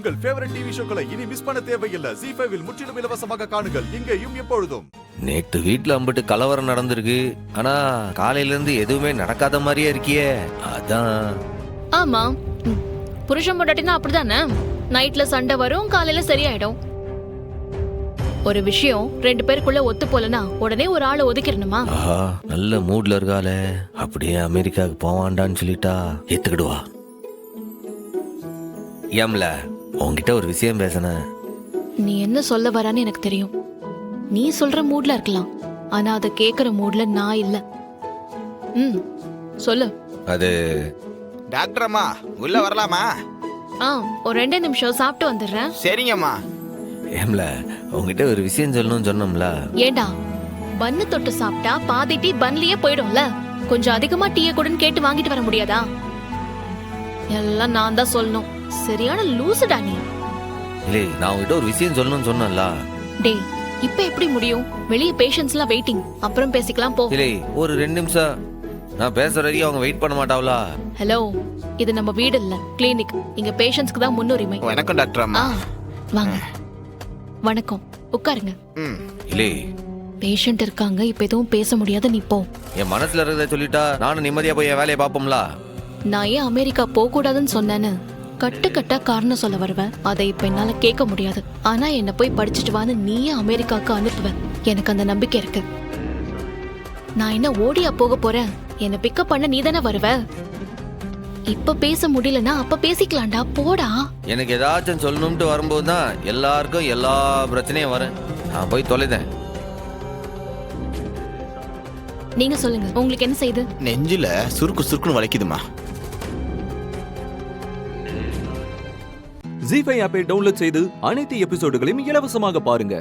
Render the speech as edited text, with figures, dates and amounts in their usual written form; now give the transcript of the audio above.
உங்கள் favourite TV ஷோக்களை இனி miss பண்ண தேவையில்லை. ZEE5 இல் முற்றிலும் இலவசமாக காணுங்கள். இங்கேயும் எப்பொழுதும். நேத்து வீட்டுல அம்பிட்டு கலவரம் நடந்திருக்கு. ஆனா காலையில இருந்து எதுவுமே நடக்காத மாதிரியே இருக்கியே. அதான். ஆமா, புருஷன் பொண்டாட்டினா அப்படிதானே. நைட்ல சண்டை வரும், காலையில சரியாயிடும். ஒரு விஷயம் 2 பேருக்குள்ள ஒத்து போலனா உடனே ஒரு ஆளை ஒதுக்கிடணுமா? ஆஹா, நல்ல மூட்ல இருக்காளே. அப்படியே அமெரிக்காவுக்கு போவாண்டான்னு சொல்லிட்டா ஏத்துக்கிடுவா. ஏம்ல உன்கிட்ட ஒரு விஷயம் பேசினேன். நீ என்ன சொல்ல வரான்னு எனக்கு தெரியும். நீ சொல்ற மூட்ல இருக்கலாம், ஆனா அதை கேக்குற மூட்ல நான் இல்ல. சொல்லு. அது டாக்டர் அம்மா உள்ள வரலாமா? ஒரு 2 நிமிஷம் சாப்பிட்டு வந்துடுறேன். சரிங்கம்மா. ஏம்ல உன்கிட்ட ஒரு விஷயம் சொல்லணும்னு சொன்னோம்ல. ஏண்டா, பன்னு தொட்டு சாப்பிட்டா பாதி டீ பன்லயே போயிடும்ல. கொஞ்சம் அதிகமா டீயை கூடன்னு கேட்டு வாங்கிட்டு வர முடியாதா? எல்லாம் நான் தான் சொல்லணும். சரியான லூசுடா நீ. இல்லை, நான் உன்கிட்ட ஒரு விஷயம் சொல்லணும்னு சொன்னேன்ல. டேய், இப்ப எப்படி முடியும்? வெளிய பேஷண்ட்ஸ்லாம் வெயிட்டிங். அப்புறம் பேசிக்கலாம் போ. இல்லை, ஒரு 2 நிமிஷம் நான் பேசுற வரைக்கும் அவங்க வெயிட் பண்ண மாட்டாங்களா? ஹலோ, இது நம்ம வீடு இல்ல, கிளினிக். இங்க பேஷண்ட்ஸ்க்கு தான் முன்னுரிமை. வணக்கம் டாக்டர் அம்மா. வாங்க. வணக்கம், உட்காருங்க. இல்லை, பேஷண்ட் இருக்காங்க, இப்ப எதுவும் பேச முடியாது, நீ போ. என் மனசுல இருக்கிறத சொல்லிட்டா நானும் நிம்மதியா போய் என் வேலையை பாப்போம்ல. நான் ஏன் அமெரிக்கா போக கூடாதுன்னு சொன்னேன்னு கட்டா காரணம் சொல்ல வருவேன். அதை இப்ப என்னால கேட்க முடியாது. ஆனா என்ன போய் படிச்சுட்டு வான்னு நீயே அமெரிக்காவுக்கு அனுப்புவேன். எனக்கு அந்த நம்பிக்கை இருக்கு. நான் என்ன ஓடியா போக போறேன்? என்ன பிக்கப் பண்ண நீ தானே வருவ. இப்ப பேச முடியலன்னா அப்ப பேசிக்கலாம்டா, போடா. எனக்கு ஏதாச்சும் சொல்லணும்ட்டு வரும்போது தான் எல்லாருக்கும் எல்லா பிரச்சனையும் வரும். நான் போய் தொலைதேன். நீங்க சொல்லுங்க, உங்களுக்கு என்ன செய்யுது? நெஞ்சில சுருக்குன்னு வலிக்குதுமா. ZEE5 ஆப்பை டவுன்லோட் செய்து அனைத்து எபிசோடுகளையும் இலவசமாக பாருங்க.